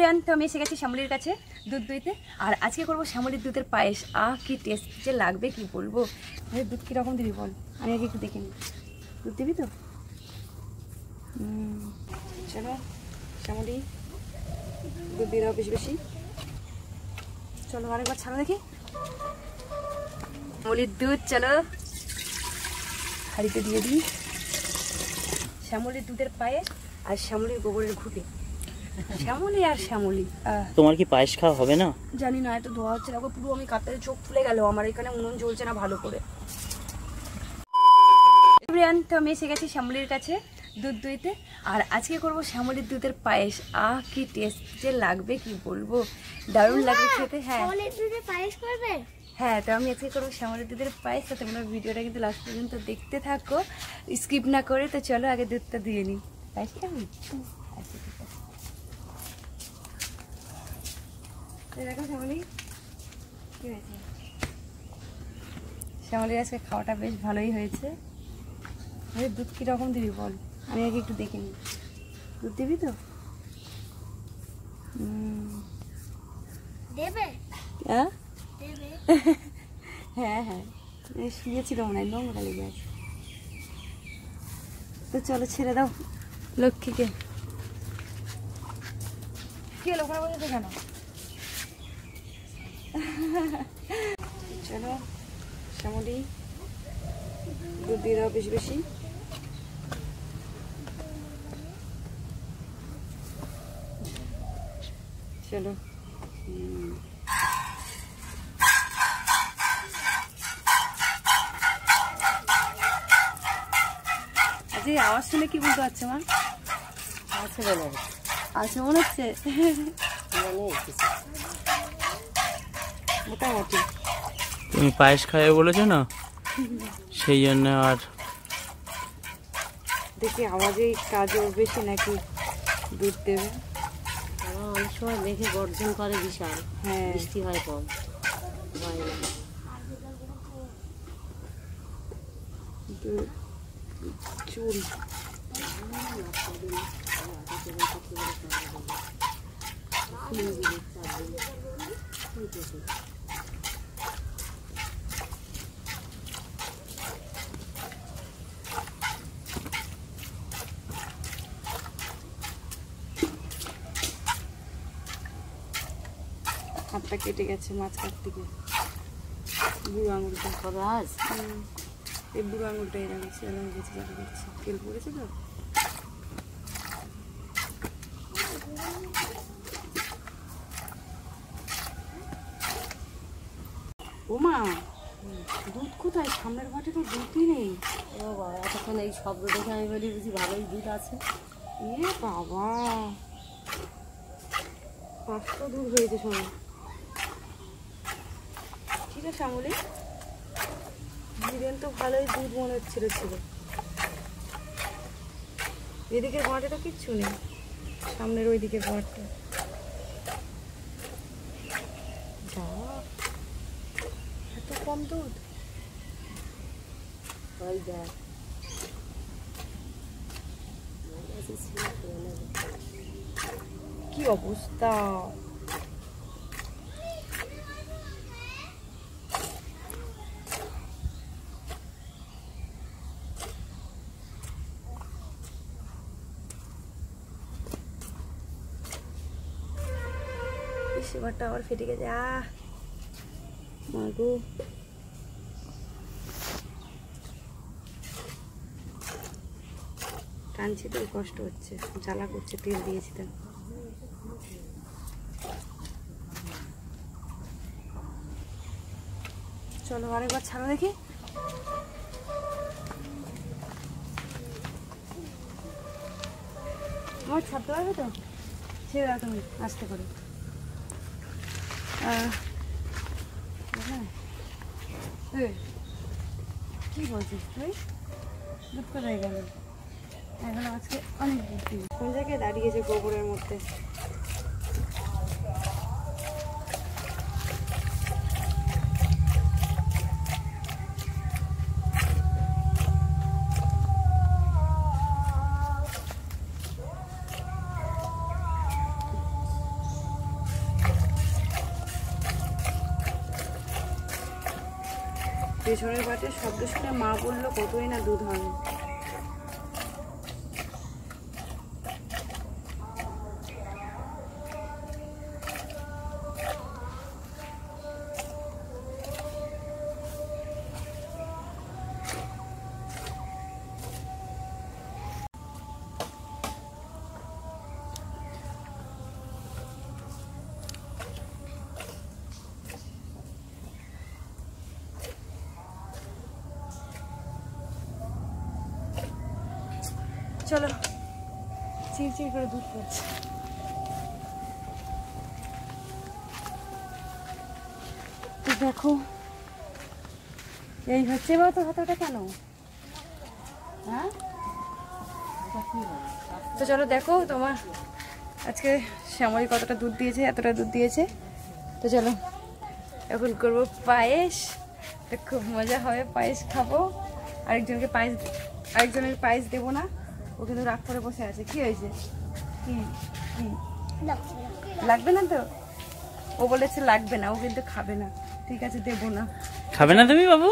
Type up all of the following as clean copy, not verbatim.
Everyone, তো আমি এসে গেছি শ্যামলির কাছে দুধ দইতে। আর আজকে করবো শ্যামলির দুধের পায়েস। কি টেস্ট যে লাগবে কি বলবো। দুধ কীরকম দিবি বল, আমি আগে একটু দেখে নিই। দুধ দিবি তো? চলো শ্যামলি, দুধ দিয়ে দাও বেশি বেশি। চলো আরেকবার ছাড়ো দেখি শ্যামলির দুধ। চলো হাঁড়িতে দিয়ে দিই শ্যামলির দুধের পায়েস আর শ্যামলির গোবরের ঘুঁটে। শ্যামলি আর শ্যামলি। তোমার কি পায়েস খাওয়া হবে না? জানি না, এত ধোয়া হচ্ছে না, পুরো আমি কাঁপতে চোখ ফুলে গেল আমার। এখানে উনুন জ্বলছে না ভালো করে। তো আমি এসে গেছি শ্যামলির কাছে দুধ দইতে। আর আজকে করবো শ্যামলির দুধের পায়েস। কি টেস্ট যে লাগবে কি বলবো, দারুণ লাগবে খেতে। হ্যাঁ পায়েস করবে? হ্যাঁ, তো আমি আজকে করবো শ্যামলির দুধের পায়েস। তো তোমরা ভিডিওটা কিন্তু লাস্ট পর্যন্ত দেখতে থাকো, স্কিপ না করে। তো চলো আগে দুধটা দিয়ে নিই। পায়েস খাবি? আচ্ছা ঠিক আছে। দেখো শ্যামলি কি হয়েছে। শ্যামলির আজকে খাওয়াটা বেশ ভালোই হয়েছে। দুধ কীরকম দিবি বল, আমি আগে একটু দেখে নিই। দুধ দিবি তো? দেবে? হ্যাঁ দেবে? হ্যাঁ হ্যাঁ, শুয়েছিল মনে হয়, নোংরা লেগে আছে। তো চলো ছেড়ে দাও লক্ষ্মীকে। কি হলো, ওখানে বসেছো কেন? চলো শ্যামলি, দুধ দিয়ে দাও বেশি বেশি। চলো আজকে আওয়াজ শুনে কি বুঝতে পারছো মা? আছে মনে হচ্ছে মোটামুটি। তুমি পায়েস খাবে বলেছো না, সেই জন্য। আর দেখি আওয়াজেই কাজও বেশি নাকি দুধ দেবে। অনেক সময় মেঘে গর্জন করে বিশাল, হ্যাঁ বৃষ্টি হয় কম। চুল হাতটা কেটে গেছে মাছ কাটতে গিয়ে। বুড়ো আঙুলটা খরাজ, এই বুড়ো আঙুলটা এরা গেছে, যাকে করছে তেল পড়েছে তো। ওমা, দুধ কোথায়? সামনের ঘাটে তো দুধই নেই। ও বাবা, এতক্ষণ এই শব্দ দেখে আমি বলি বুঝি ভালোই দুধ আছে। এ বাবা, 500 দুধ হয়েছে শোনো। ঠিক আছে শ্যামলি, দিদিন তো ভালোই দুধ মনে হচ্ছিল ছিল। এদিকের ঘাটে তো কিচ্ছু নেই, সামনের ওই দিকের ঘাটটা। যা এত কম দুধ। ওই দেখ, কি অবস্থা। সেবারটা আবার ফেটে গেছে। মাগো, টানছি তো কষ্ট হচ্ছে, জ্বালা করছে, তেল দিয়েছি তো। চলো আরেকবার ছাড়ো দেখি। আমার ছাড়তে পারবে তো? ছেড়ে দাও তুমি আস্তে করে। কি বলছিস তুই? দুধ কোথায় গেল? এখন আজকে অনেক বুদ্ধি। কোন জায়গায় দাঁড়িয়েছে গোবরের মধ্যে। পেছনের বাটের শব্দ শুনে মা বললো কতই না দুধ হবে। চলো, চিরচির করে দুধ পড়ছে। দেখো এই হচ্ছে বা তো হাতটা কেন? হ্যাঁ তো চলো দেখো তোমার আজকে শ্যামলী কতটা দুধ দিয়েছে, এতটা দুধ দিয়েছে। তো চলো এখন করবো পায়েস। তো খুব মজা হবে, পায়েস খাবো। আরেকজনের পায়েস দেবো না, ও কিন্তু রাগ করে বসে আছে। কি হয়েছে? কি কি লাগবে না তো? ও বলেছে লাগবে না, ও কিন্তু খাবে না। ঠিক আছে, দেবো না। খাবে না তুমি বাবু?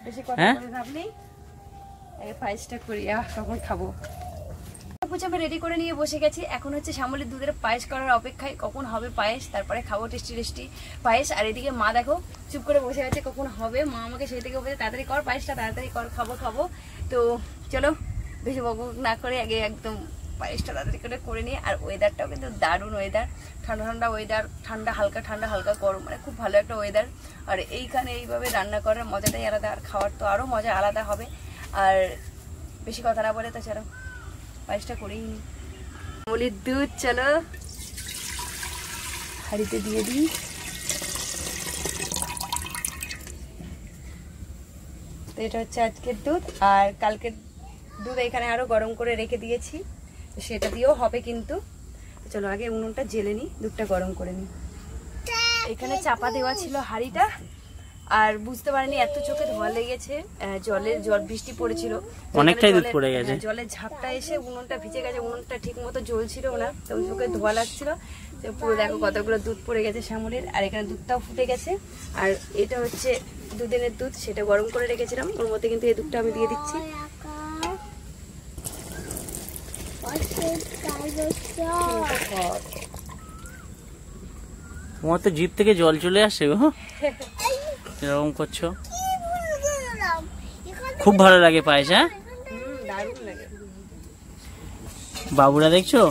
বেশি কথা বলে লাভ নেই, পায়েসটা করি, তখন খাবো। আমি রেডি করে নিয়ে বসে গেছি। এখন হচ্ছে শ্যামলীর দুধের পায়েস করার অপেক্ষায়, কখন হবে পায়েস, তারপরে খাবো টেস্টি টেস্টি পায়েস। আর এদিকে মা দেখো চুপ করে বসে আছে, কখন হবে। মা আমাকে সেই থেকে বলছে তাড়াতাড়ি কর পায়েসটা, তাড়াতাড়ি কর, খাবো খাবো। তো চলো বেশি বক না করে আগে একদম পায়েসটা তাড়াতাড়ি করে নিয়ে। আর ওয়েদারটাও কিন্তু দারুণ ওয়েদার, ঠান্ডা ঠান্ডা ওয়েদার, ঠান্ডা হালকা গরম, মানে খুব ভালো একটা ওয়েদার। আর এইখানে এইভাবে রান্না করার মজাটাই আলাদা, আর খাওয়ার তো আরও মজা আলাদা হবে। আর বেশি কথা না বলে তো চলো পায়েসটা করেই নি। শ্যামলীর দুধ চলো হাঁড়িতে দিয়ে দিই। তো এটা হচ্ছে আজকের দুধ, আর কালকের দুধ এখানে আরো গরম করে রেখে দিয়েছি, তো সেটা দিয়েও হবে কিন্তু। চলো আগে উনুনটা জেলে নিই, দুধটা গরম করে নিই। এখানে চাপা দেওয়া ছিল হাঁড়িটা, আর বুঝতে পারিনি এত চোখে ধোয়া লেগেছে। জল বৃষ্টি পড়েছিল, অনেকটাই দুধ পড়ে গেছে। জলের ঝাপটা এসে উনুনটা ভিজে গেছে, উনুনটা ঠিক মতো জ্বলছিল না, তো চোখে ধোয়া লাগছিল। তো পুরো দেখো কতগুলো দুধ পড়ে গেছে শ্যামলীর। আর এখানে দুধটাও ফুটে গেছে। আর এটা হচ্ছে দুদিনের দুধ, সেটা গরম করে রেখেছিলাম, ওর মধ্যে কিন্তু এই দুধটা আমি দিয়ে দিচ্ছি। তোমার তো জিভ থেকে জল চলে আসছে গো, এরকম করছো। খুব ভালো লাগে পায়েস। হ্যাঁ দারুণ লাগে। বাবুরা দেখছো,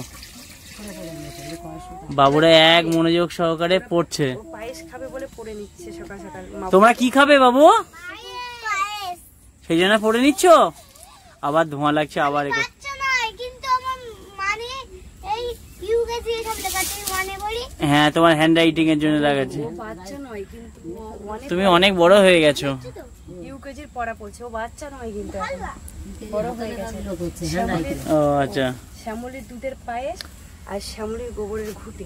বাবুরা এক মনোযোগ সহকারে পড়ছে। ও পায়েস খাবে বলে পড়ে নিচ্ছে সকাল সকাল। তোমরা কি খাবে বাবু? সেই জন্য পড়ে নিচ্ছ? আবার ধোঁয়া লাগছে, আবার হ্যাঁ তোমার হ্যান্ড রাইটিং এর জন্য লাগাচ্ছে। বাচ্চা নয় কিন্তু, তুমি অনেক বড় হয়ে গেছো। ইউকেজির পড়া পড়ছে, ও বাচ্চা নয় কিন্তু, বড় হয়ে গেছে। ও আচ্ছা। শ্যামলীর দুধের পায়েস আর শ্যামলীর গোবরের ঘুটে।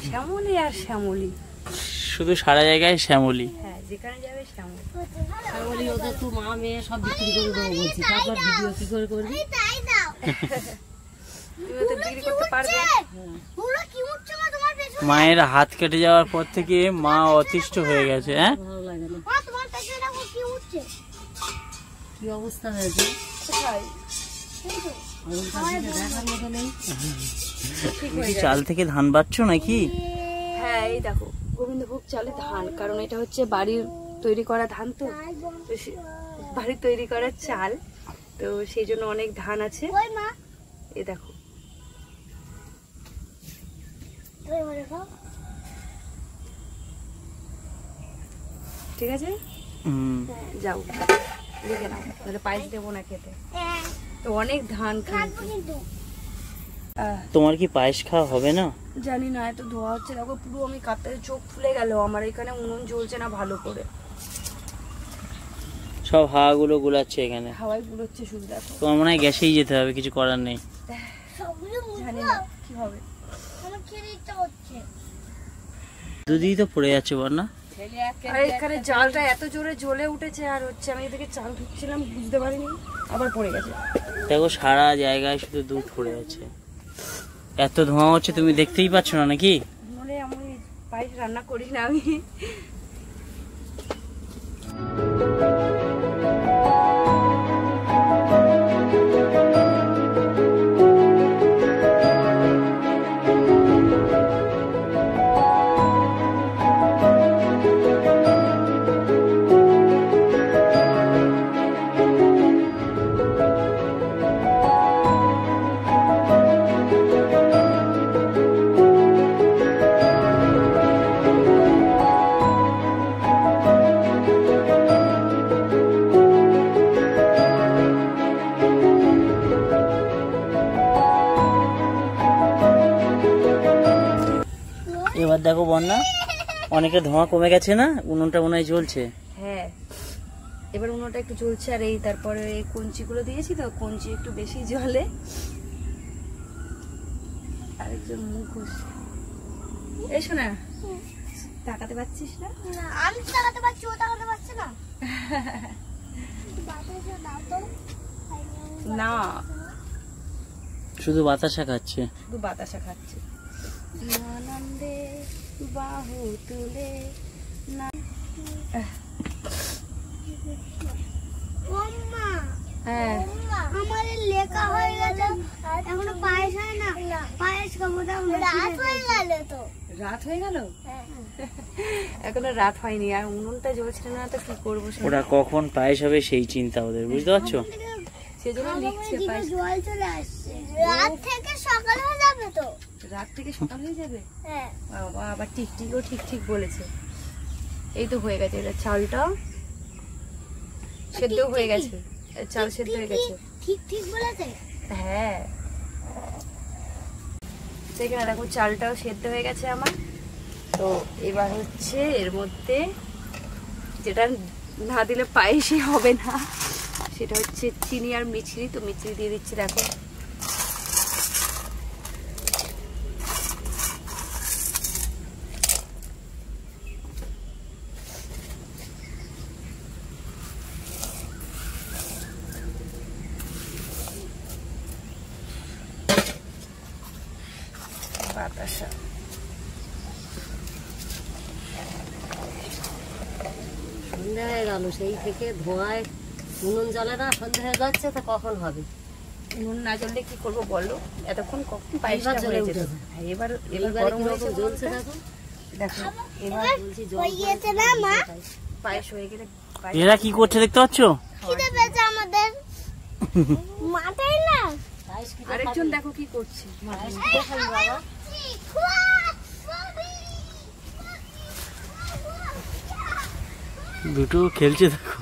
শ্যামলী আর শ্যামলী, শুধু সারা জায়গায় শ্যামলী। হ্যাঁ যেখানে যাবে শ্যামলী। শ্যামলী ওদের তো মা মেয়ে সব বিক্রি করে দেবো বলছি, তারপর ভিডিও কি করে করবি? তুমি তো বিক্রি করতে পারবে। মায়ের হাত কেটে যাওয়ার পর থেকে মা অতিষ্ঠ হয়ে গেছে। হ্যাঁ ভালো লাগে না, কি অবস্থা হয়েছে দেখার মতো নেই। চাল থেকে ধান বাচ্ছো নাকি? হ্যাঁ এই দেখো গোবিন্দভোগ চালে ধান, কারণ এটা হচ্ছে বাড়ির তৈরি করা ধান, তো বাড়ির তৈরি করা চাল, তো সেই জন্য অনেক ধান আছে। এই দেখো ঠিক আছে, যাও দেখে নাও, তাহলে পায়েস দেবো না খেতে। তো অনেক ধান খাই। তোমার কি পায়েস খাওয়া হবে না? জানি না, এত ধোয়া হচ্ছে দেখো, পুরো আমি কাঁপতে চোখ ফুলে গেল আমার। এখানে উনুন জ্বলছে না ভালো করে, সব হাওয়া গুলো গুলাচ্ছে এখানে, হাওয়ায় গুলোচ্ছে শুধু। দেখো তোমার মনে হয় গ্যাসেই যেতে হবে, কিছু করার নেই। জানি না কি হবে। দুধই তো পড়ে যাচ্ছে বন্যা। আর এখানে জালটা এত জোরে জ্বলে উঠেছে, আর হচ্ছে আমি এদিকে চাল ঢুকছিলাম বুঝতে পারিনি, আবার পড়ে গেছে। দেখো সারা জায়গায় শুধু দুধ পড়ে আছে, এত ধোঁয়া হচ্ছে তুমি দেখতেই পাচ্ছ না নাকি? মনে আমি পায়েস রান্না করি না আমি। এবার দেখো বন্যা, অনেকের ধোঁয়া কমে গেছে না, উনুনটা মনে হয় জ্বলছে। হ্যাঁ, এবার উনুনটা একটু জ্বলছে। আর এই তারপরে এই কঞ্চিগুলো দিয়েছি তো, কঞ্চি একটু বেশি জ্বলে। আরেকজন মুখ এই শোনা, তাকাতে পারছিস না? আমি তাকাতে পারছি, ও তাকাতে পারছে না। বাতাসে দাও তো। না, শুধু বাতাসা খাচ্ছে। শুধু বাতাসা খাচ্ছে। আনন্দে বাহু তুলে না। ওম্মা, হ্যাঁ, আমার লেখা হয়ে গেছে, এখনো পায়েস হয় না। পায়েস খাবো, রাত হয়ে গেল তো। রাত হয়ে গেল? এখনো রাত হয়নি, আর উনুনটা জ্বলছিল না তো কি করবো? ওরা কখন পায়েস হবে সেই চিন্তা ওদের, বুঝতে পারছো? সেজন্য লিখছে পায়েস। জল চলে আসছে, রাত থেকে সকাল হয়ে যাবে তো। রাত থেকে সকাল হয়ে যাবে? হ্যাঁ, বাবা, আবার টিকটিকও ঠিক ঠিক বলেছে। এই তো হয়ে গেছে, এটা চালটা সেদ্ধ হয়ে গেছে, চাল সেদ্ধ হয়ে গেছে। ঠিক ঠিক বলেছে। হ্যাঁ, সেখানে দেখো চালটাও সেদ্ধ হয়ে গেছে আমার। তো এবার হচ্ছে এর মধ্যে যেটা না দিলে পায়েসই হবে না, সেটা হচ্ছে চিনি আর মিছরি। তো মিছরি দিয়ে দিচ্ছি, দেখো। বাতাসা সন্ধ্যা হয়ে গেল, সেই থেকে ধোঁয়ায় উনুন জ্বলে না, সন্ধ্যা হয়ে যাচ্ছে, তা কখন হবে? নুন না জ্বললে কি করবো বলো? এতক্ষণ কখন পায়েসটা এবার জ্বলে হয়ে যেত। উঠেছে। হ্যাঁ, এবার এবার গরম কিরকম হয়েছে জ্বলছে দেখো। দেখো। দেখো এবার বলছি জল হয়ে গেছে না মা? পায়েস হয়ে গেলে এরা কি করছে দেখতে পাচ্ছ? খিদে পেয়েছে আমাদের। মাথায় না। পায়েস কি আরেকজন দেখো কি করছে। পায়েস কি খাবি বাবা? দুটো খেলছে দেখো।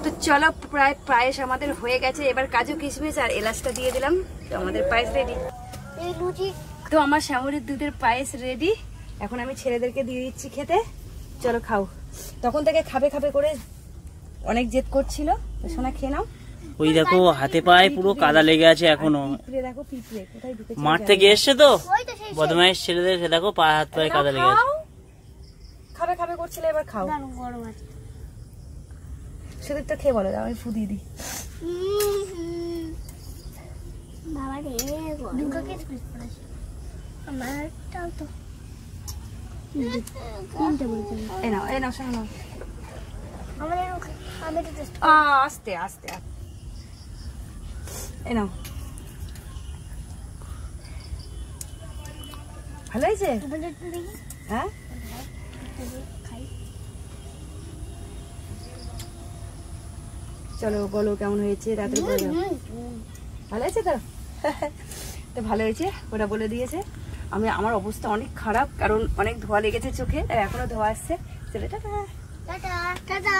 তো চলো, প্রায় পায়েস আমাদের হয়ে গেছে। এবার কাজু কিশমিশ আর এলাচটা দিয়ে দিলাম, তো আমাদের পায়েস রেডি। এই লুচি তো আমার শ্যামলির দুধের পায়েস রেডি। এখন আমি ছেলেদেরকে দিয়ে দিচ্ছি খেতে। চলো খাও। তখন থেকে খাবে খাবে করে অনেক জেদ করছিল। তো সোনা খেয়ে নাও। ওই দেখো হাতে পায়ে পুরো কাদা লেগে আছে এখনো। পিঁপড়ে দেখো, পিঁপড়ে কোথায় ঢুকেছে? মাঠ থেকে এসছে তো ওই তো সেই বদমাইশ ছেলেদের, দেখো পা হাত পায়ে কাদা লেগে আছে। খাও। খাবে খাবে করছিল, এবার খাও। দারুণ গরম আছে। সেদিকটা খেয়ে বলো, আমি ফু দিয়ে দিই। বাবা রে, দুটো কিসমিস পড়েছে। আমারটাও তো তিনটে বলছে। এই নাও, এই নাও, শোনো নাও। আমাদের আমি তো টেস্ট আস্তে আস্তে এই নাও। ভালো হয়েছে? দেখি। হ্যাঁ, খাই। চলো বলো কেমন হয়েছে, রাত্রে বলে দাও। ভালো হয়েছে তো? তো ভালো হয়েছে, ওরা বলে দিয়েছে। আমার অবস্থা অনেক খারাপ, কারণ অনেক ধোয়া লেগেছে চোখে, আর এখনো ধোয়া আসছে। চলো টাটা। Tata tata.